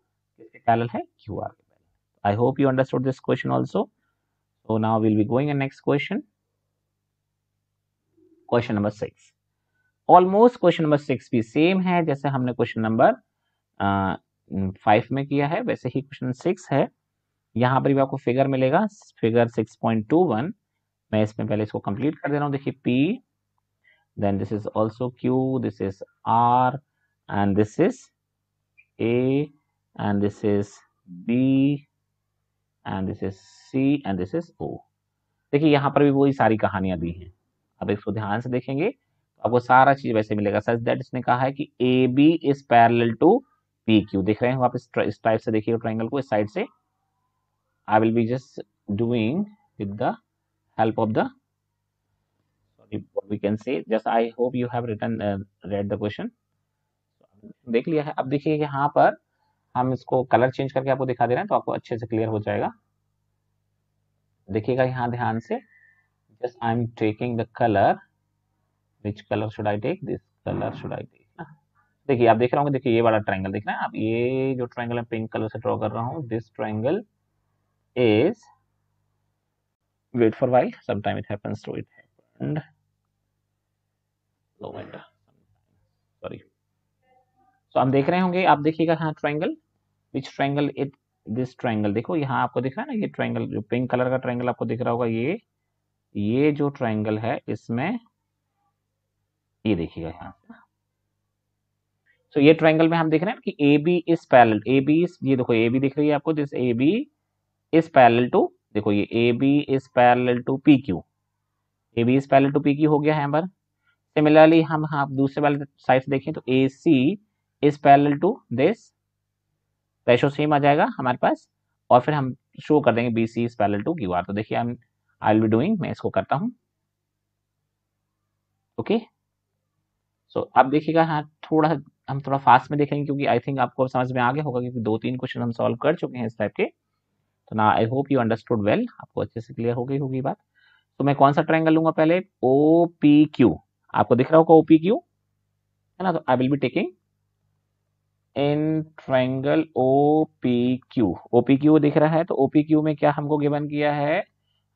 किसके पैरेलल है, QR के parallel. I hope you understood this question also. So now we'll be going in next question. Question number 6. Almost question number 6 भी सेम है जैसे हमने क्वेश्चन नंबर 5 में किया है, वैसे ही क्वेश्चन 6 है। यहाँ पर भी आपको फिगर मिलेगा, फिगर 6.21। मैं इसमें पहले इसको कंप्लीट कर दे रहा हूँ। देखिए P, then this is also Q, this is R, and this is A, and this is B, and this is C, and this is O। देखिए यहाँ पर भी वही सारी कहानियां दी हैं। अब इसको ध्यान से देखेंगे तो आपको सारा चीज वैसे मिलेगा। सच दैट इसने कहा है कि A B is parallel to P Q. देख रहे हैं आप इस टाइप से देखिए ट्राइंगल को इस साइड से। आई will be just doing with the help of the what we can say, just I hope you have written read the question। देख लिया है। अब देखिए यहाँ पर हम इसको कलर चेंज करके आपको दिखा दे रहे हैं तो आपको अच्छे से क्लियर हो जाएगा। देखिएगा यहाँ ध्यान से, just I am taking the color, which color should I take, this color should I take। देखिए आप देख रहे होंगे, देखिए ये वाला ट्रायंगल देख रहे हैं आप, ये जो ट्रायंगल है पिंक कलर से ड्रॉ कर रहा हूँ, this triangle is, wait for while, some time it happens to it happened, lo my sorry. तो हम देख रहे होंगे, आप देखिएगा यहाँ triangle, which triangle it, this triangle. देखो यहाँ आपको दिख रहा है ना, ये ट्रायंगल जो पिंक कलर का ट्रायंगल आपको दिख रहा होगा, ये जो ट्रायंगल है इसमें ये देखिएगा यहाँ से। तो ये ट्रायंगल में हम देख रहे हैं कि A B is parallel, A B, ये देखो ए बी दिख रही है आपको, this A B is parallel to, देखो ये A B is parallel to P Q, A B is parallel to P Q हो गया है यहाँ पर। सिमिलरली हम दूसरे वाले साइड से देखें तो A C is parallel to this, ratio same आ जाएगा हमारे पास, और फिर हम शो कर देंगे B C is parallel to Q R. तो देखिए आई विल बी डूइंग, मैं इसको करता हूँ। ओके, सो अब देखिएगा हाँ, हम थोड़ा फास्ट में देखेंगे क्योंकि आई थिंक आपको समझ में आ गया होगा, क्योंकि 2-3 क्वेश्चन हम सॉल्व कर चुके हैं इस टाइप के। तो ना आई होप यू अंडरस्टूड वेल, आपको अच्छे से क्लियर हो गई होगी बात। तो मैं कौन सा ट्रायंगल लूंगा पहले, ओ पी क्यू, आपको दिख रहा होगा ओ पी क्यू है ना। तो I will be taking in triangle O P Q, O P Q दिख रहा है। तो ओ पी क्यू में क्या हमको गिवन किया है,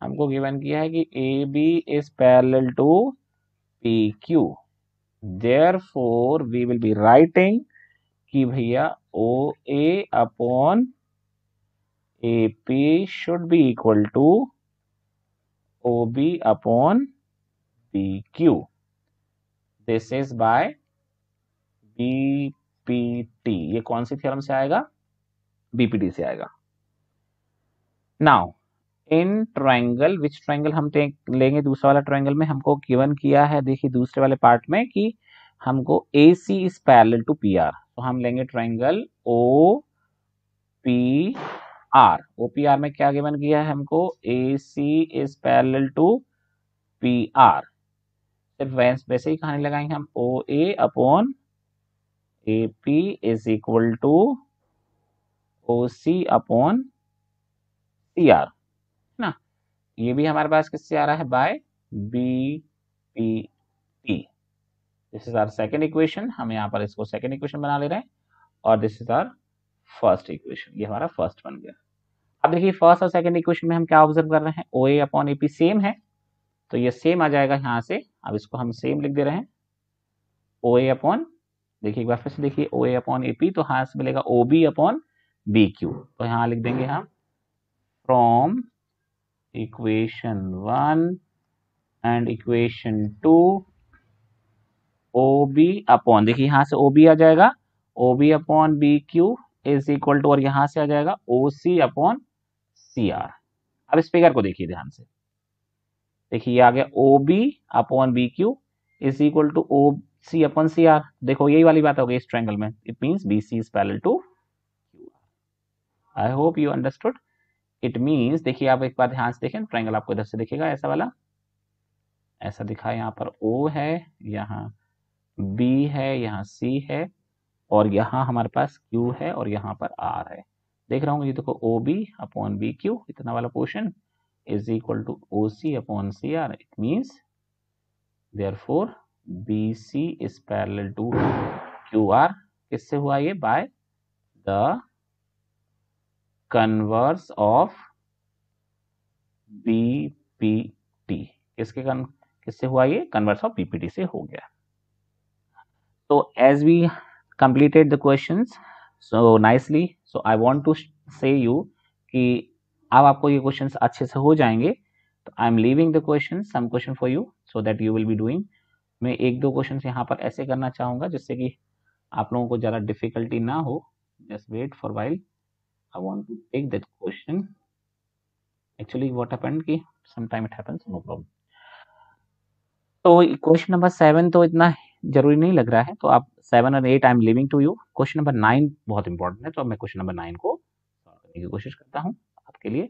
हमको गिवन किया है कि A B is parallel to P Q. Therefore we will be writing कि भैया O A upon A P should be equal to O B upon B Q. This is by BPT. ये कौन सी theorem से आएगा, BPT से आएगा। Now in triangle, which triangle हम लेंगे, दूसरा वाला ट्रायंगल में हमको गिवन किया है, देखिए दूसरे वाले पार्ट में कि हमको A C is parallel to P R. तो हम लेंगे triangle O P R. O P R में क्या गिवन किया है हमको, A C is parallel to P R. सिर्फ वैसे ही कहानी लगाएंगे हम, O A upon A P is equal to O C upon C R ना। ये भी हमारे पास किससे आ रहा है, by B P T. This is our second equation, हम यहाँ पर इसको सेकेंड इक्वेशन बना ले रहे हैं, और this is our first equation, ये हमारा फर्स्ट बन गया। अब देखिए फर्स्ट और सेकंड इक्वेशन में हम क्या ऑब्जर्व कर रहे हैं, ओ A upon A P same है, तो ये सेम आ जाएगा यहाँ से। अब इसको हम सेम लिख दे रहे हैं, ओ ए अपॉन, देखिए एक बार फिर से देखिए, ओ ए अपॉन ए पी, तो यहाँ से मिलेगा O B upon B Q. तो यहाँ लिख देंगे हम from equation 1 and equation 2 O B upon, देखिए यहाँ से ओ बी आ जाएगा, O B upon B Q is equal to, और यहाँ से आ जाएगा ओ सी अपॉन सी आर। अब इस फिगर को देखिए ध्यान से, देखिए ये आ गया O B upon B Q is equal to O C upon C R. देखो यही वाली बात हो गई इस ट्रायंगल में, it means B C is parallel to Q R. I hope you understood. It means देखिए, आप एक बार ध्यान से देखें, ट्रायंगल आपको इधर से दिखेगा, ऐसा वाला, ऐसा दिखा, यहाँ पर O है, यहाँ B है, यहाँ C है, और यहाँ हमारे पास Q है, और यहाँ पर R है। देख रहा हूँ ये देखो, OB अपॉन BQ, इतना वाला portion is equal to OC upon CR। It means therefore BC is parallel to QR। किससे हुआ ये? By the converse of BPT। किससे हुआ ये? कन्वर्स ऑफ BPT से हो गया। So as we completed the questions so nicely, so I want to say you कि अब आपको ये क्वेश्चंस अच्छे से हो जाएंगे, तो I am leaving the question, some question for you so that you will be doing. मैं एक दो क्वेश्चंस यहाँ पर ऐसे करना चाहूँगा जिससे कि आप लोगों को ज़्यादा डिफिकल्टी ना हो। Just wait for while, I want to take that question. Actually what happened कि some time it happens, no problem. तो क्वेश्चन नंबर 7 तो इतना जरूरी नहीं लग रहा है, तो आप 7 और 8 I am living to you. Question number 9 बहुत इंपॉर्टेंट है, तो अब मैं क्वेश्चन नंबर 9 को सॉल्व करने की कोशिश करता हूँ आपके लिए।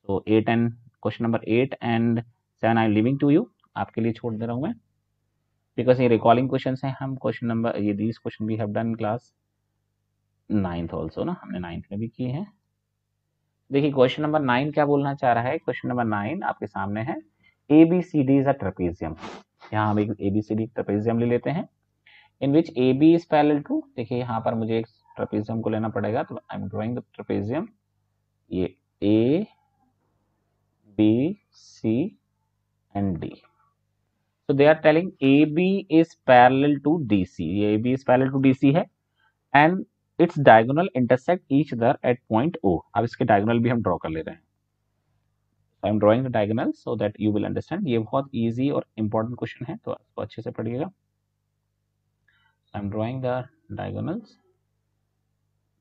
तो question number 8 and 7 I am living to you, आपके लिए छोड़ दे रहा हूँ मैं, बिकॉज ये रिकॉलिंग क्वेश्चन हैं। हम क्वेश्चन नंबर ये these question we have done class 9th also ना, हमने 9th में भी किए हैं। देखिए क्वेश्चन नंबर 9 क्या बोलना चाह रहा है। क्वेश्चन नंबर 9 आपके सामने है, ABCD इज अ ट्रेपेजियम। यहाँ हम एक ABCD ट्रेपेजियम ले लेते हैं, इन विच AB इज पैरेलल टू, देखिए यहाँ पर मुझे एक ट्रेपेजियम को लेना पड़ेगा, तो I M drawing the trapezium, ये A B C and D। So they are telling AB is parallel to DC, ये AB is parallel to DC है, and its diagonal intersect each other at point O। अब इसके diagonal भी हम draw कर ले रहे हैं। आई am drawing the diagonal so that you will understand. ये बहुत इजी और इंपॉर्टेंट क्वेश्चन है, तो आपको अच्छे से पढ़िएगा। आई एम ड्रॉइंग द डायगोनल्स,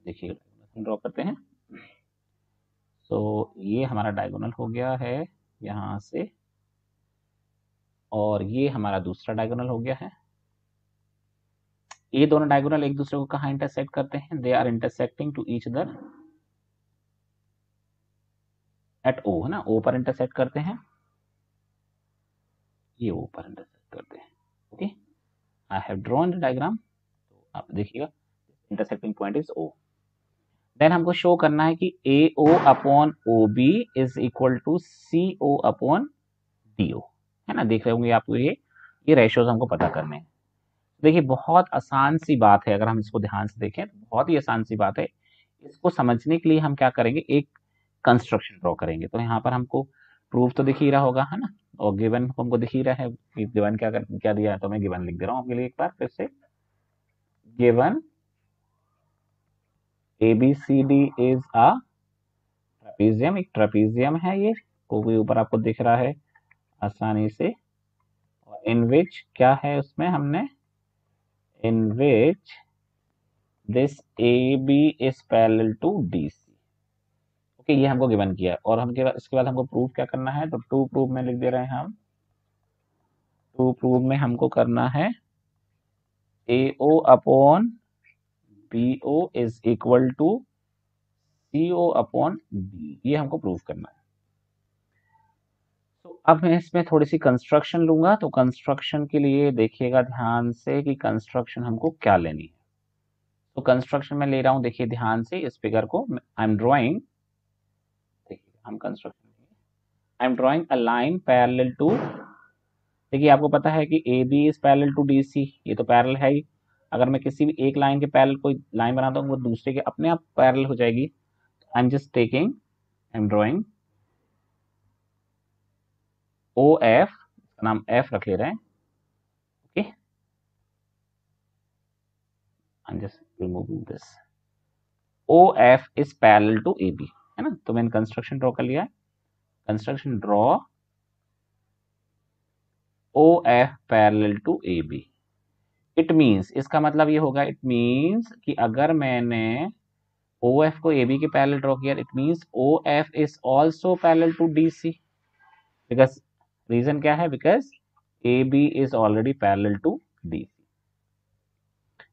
देखिए हम ड्रॉ करते हैं। तो ये हमारा डायगोनल हो गया है यहाँ से, और ये हमारा दूसरा डायगोनल हो गया है। ये दोनों डायगोनल एक दूसरे को कहाँ इंटरसेक्ट करते हैं? They are intersecting to each other at O, है ना, O पर इंटरसेक्ट करते हैं, ये O पर इंटरसेक्ट करते हैं। Okay, I have drawn the diagram, तो आप देखिएगा intersecting point is O। Then हमको शो करना है कि AO upon OB is equal to CO upon DO, है ना। देख रहे होंगे आप, ये रेशियोज हमको पता करने हैं। देखिए बहुत आसान सी बात है, अगर हम इसको ध्यान से देखें तो बहुत ही आसान सी बात है। इसको समझने के लिए हम क्या करेंगे, एक कंस्ट्रक्शन ड्रॉ करेंगे। तो यहाँ पर हमको प्रूफ तो दिख ही रहा होगा, है ना, और गिवन हमको दिख ही रहा है कि गिवन क्या दिया है। तो मैं गिवन लिख दे रहा हूँ आपके लिए एक बार फिर से। Given ABCD is a trapezium, एक ट्रेपेजियम है ये, कोई ऊपर आपको दिख रहा है आसानी से। और इन विच क्या है उसमें हमने, in which this AB is parallel to DC। Okay, ये हमको गिवन किया है, और हम इसके बाद हमको प्रूफ क्या करना है, तो टू प्रूफ में लिख दे रहे हैं हम। टू प्रूफ में हमको करना है AO upon BO is equal to CO upon D, ये हमको प्रूफ करना है। तो अब मैं इसमें थोड़ी सी कंस्ट्रक्शन लूंगा। तो कंस्ट्रक्शन के लिए देखिएगा ध्यान से कि कंस्ट्रक्शन हमको क्या लेनी है। तो कंस्ट्रक्शन में ले रहा हूं, देखिए ध्यान से इस फिगर को, आई एम ड्रॉइंग, देखिए हम construction, I am drawing a line parallel to, देखिए आपको पता है कि AB is parallel to DC, ये तो पैरेलल है ही। अगर मैं किसी भी एक लाइन के पैरेलल कोई लाइन बनाता हूँ, वो दूसरे के अपने आप पैरेलल हो जाएगी। I am just taking, I am drawing OF, इसका नाम F रख ले रहे हैं। Okay, I am just removing this. OF is parallel to AB, है ना। तो मैंने कंस्ट्रक्शन ड्रॉ कर लिया है, construction draw OF parallel to AB। It means, इसका मतलब ये होगा, इट मीन्स कि अगर मैंने OF को AB के पैरेलल ड्रॉ किया, it means OF is also parallel to DC। Because reason क्या है, because AB is already parallel to DC।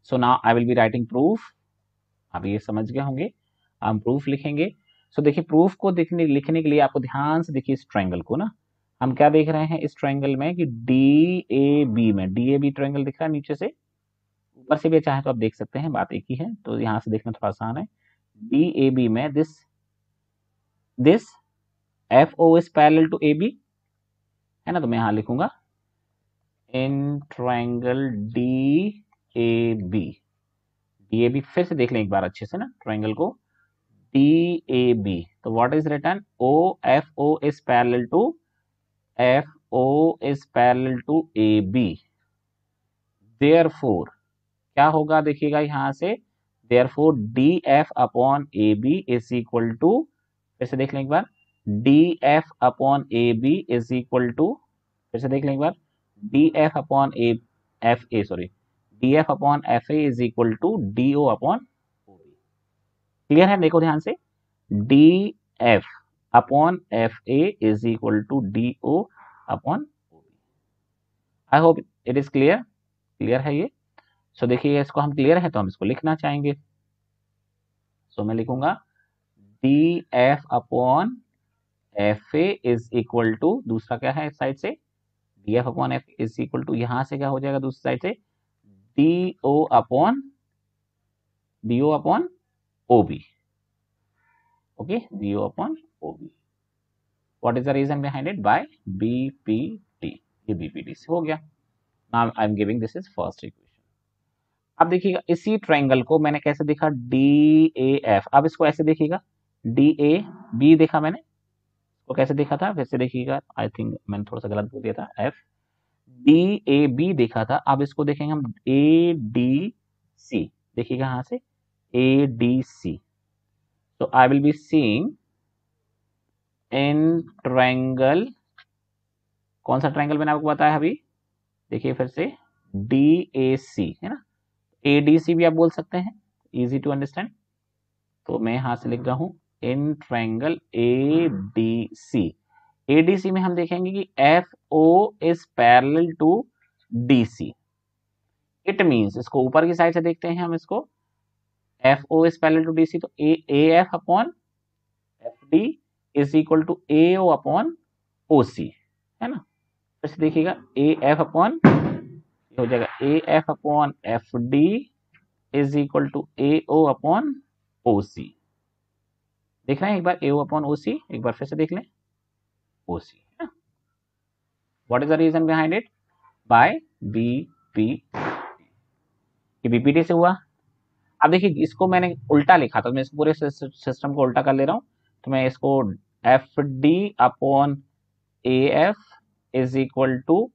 So now I will be writing proof. आप ये समझ गए होंगे। हम प्रूफ लिखेंगे। सो देखिए प्रूफ को लिखने के लिए आपको ध्यान से देखिए इस ट्रायंगल को ना, हम क्या देख रहे हैं इस ट्रायंगल में कि डी ए बी में, डी ए बी ट्रायंगल दिख रहा है नीचे से, ऊपर से भी चाहे तो आप देख सकते हैं, बात एक ही है, तो यहाँ से देखना थोड़ा आसान है। डी ए बी में this F O is parallel to A B, है ना, तो मैं यहाँ लिखूंगा in triangle D A B, D A B फिर से देख लें एक बार अच्छे से ना ट्रायंगल को, डी ए बी, तो what is written, O F O is parallel to A B, therefore क्या होगा देखिएगा यहाँ से, therefore D F upon A B is equal to, फिर से देख लें एक बार, D F upon A B is equal to, फिर से देख लें एक बार, D F upon D F upon F A is equal to D O upon O B. Clear है, देखो ध्यान से, D F upon F A is equal to D O upon O B. I hope it is clear, clear है ये। सो देखिए इसको हम clear है तो हम इसको लिखना चाहेंगे, सो मैं लिखूंगा d F upon F A is equal to, दूसरा क्या है इस साइड से, D F upon f is equal to, यहां से क्या हो जाएगा दूसरी साइड से, d O upon O b, okay, d O upon O b. What is the reason behind it, by BPT, ये बीपीटी से हो गया। Now I am giving this is first equation. अब देखिएगा इसी ट्रायंगल को मैंने कैसे देखा, डी ए एफ, अब इसको ऐसे देखिएगा, डी ए बी देखा मैंने, तो कैसे देखा था, फिर से देखिएगा, आई थिंक मैंने थोड़ा सा गलत बोल दिया था, एफ डी ए बी देखा था, अब इसको देखेंगे हम ए डी सी, देखिएगा यहाँ से ए डी सी, तो I will be seeing in triangle, कौन सा ट्रायंगल मैंने आपको बताया अभी, देखिए फिर से डी ए सी है ना, ए डी सी भी आप बोल सकते हैं, इजी टू अंडरस्टैंड, तो मैं यहां से लिख रहा हूं in triangle A D C, A D C में हम देखेंगे कि F O is parallel to D C, it means इसको ऊपर की साइड से देखते हैं हम इसको, F O is parallel to D C, तो A F upon F D is equal to A O upon O सी, है ना, फिर से देखिएगा ए एफ अपॉन, हो जाएगा A F upon F D is equal to A O upon O C, देख रहे हैं एक बार, ए ओ अपॉन ओ सी, एक बार फिर से देख लें ओ सी, है ना। What is the reason behind it, by BPT से हुआ। अब देखिए इसको मैंने उल्टा लिखा था, मैं इसको पूरे सिस्टम को उल्टा कर ले रहा हूं, तो मैं इसको F D upon A F is equal to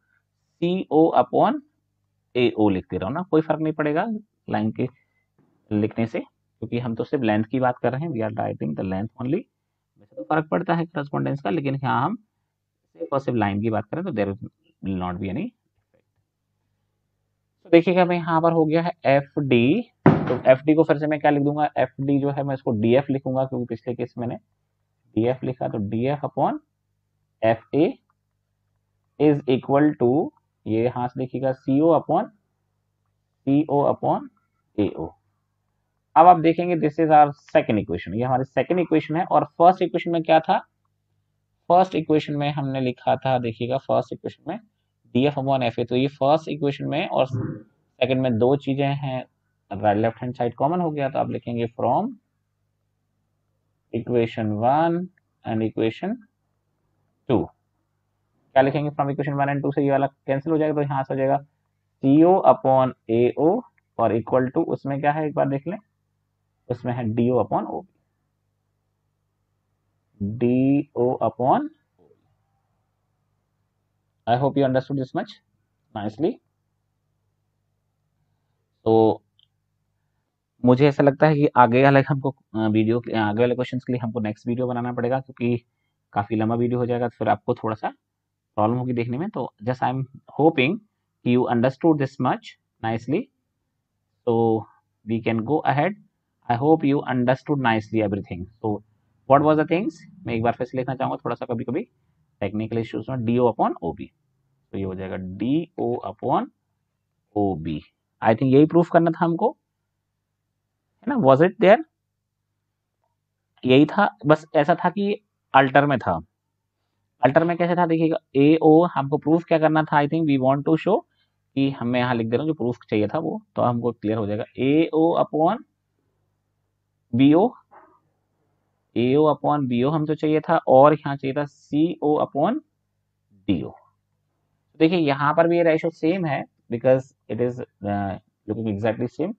C O upon A O लिख दे रहा हूँ ना, कोई फर्क नहीं पड़ेगा लाइन के लिखने से, क्योंकि हम तो सिर्फ लेंथ की बात कर रहे हैं, we are writing the length only, वैसे तो फर्क पड़ता है करस्पॉन्डेंस का, लेकिन यहाँ हम सिर्फ और सिर्फ लाइन की बात करें तो there will not be any. तो देखिएगा मैं यहाँ पर हो गया है एफ डी, तो एफ डी को फिर से मैं क्या लिख दूंगा, एफ डी जो है मैं इसको डी एफ लिखूंगा, क्योंकि पिछले केस मैंने डी एफ लिखा, तो d F upon F A is equal to, ये यहाँ से देखिएगा सी ओ अपॉन ए ओ। अब आप देखेंगे this is our second equation, ये हमारी सेकंड इक्वेशन है, और फर्स्ट इक्वेशन में क्या था, फर्स्ट इक्वेशन में हमने लिखा था, देखिएगा फर्स्ट इक्वेशन में D F upon F A, तो ये फर्स्ट इक्वेशन में और सेकंड में दो चीजें हैं, right left hand side common हो गया, तो आप लिखेंगे फ्रॉम इक्वेशन 1 एंड इक्वेशन 2, क्या लिखेंगे फ्रॉम इक्वेशन 1 एंड 2 से, ये वाला कैंसिल हो जाएगा, तो यहाँ से हो जाएगा सी ओ अपॉन ए ओ और इक्वल टू, उसमें क्या है एक बार देख लें, उसमें है d O upon O b, d O upon, I hope you understood this much nicely. तो मुझे ऐसा लगता है कि आगे वाले हमको वीडियो आगे वाले क्वेश्चंस के लिए हमको नेक्स्ट वीडियो बनाना पड़ेगा, क्योंकि काफी लंबा वीडियो हो जाएगा, तो फिर आपको थोड़ा सा प्रॉब्लम होगी देखने में, तो just I am hoping you understood this much nicely, so we can go ahead. I hope you understood nicely everything. So what was the things, मैं एक बार फिर से लिखना चाहूंगा, थोड़ा सा कभी कभी टेक्निकल इश्यूज में, डी ओ अपॉन ओ बी, तो ये हो जाएगा d O upon O B, I think यही प्रूफ करना था हमको, है ना, was it there? यही था, बस ऐसा था कि अल्टर में था। अल्टर में कैसे था देखिएगा, ए ओ हमको प्रूफ क्या करना था, I think we want to show कि मैं यहाँ लिख दे रहा हूँ जो प्रूफ चाहिए था वो, तो हमको क्लियर हो जाएगा। ए ओ अपॉन बी ओ, ए ओ अपॉन बी ओ हमको चाहिए था, और यहाँ चाहिए था सी ओ अपॉन डी ओ। देखिए यहाँ पर भी ये रेशो सेम है, because it is looking exactly same.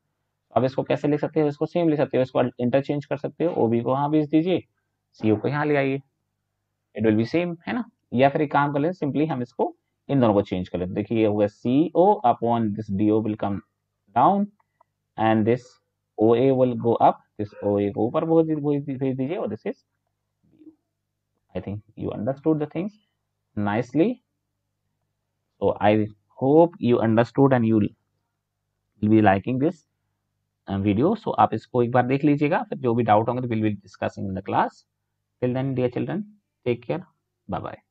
अब इसको कैसे लिख सकते हो, इसको सेम लिख सकते हो, इसको इंटरचेंज कर सकते हो, ओबी को यहाँ भेज दीजिए, सीओ को यहाँ ले आइए, इट विल बी सेम, है ना। या फिर एक काम कर लेते, सिंपली हम इसको इन दोनों को चेंज कर लेते। देखिए ये होगा C O upon this D O will come down, and this O A will go up, this O A को ऊपर भेज दीजिए, और this is, I think you understood the things nicely. So I hope you understood and you will be liking this video. So आप इसको एक बार देख लीजिएगा, फिर जो भी डाउट होंगे तो we'll be discussing in the class. Till then, dear children, take care. Bye bye.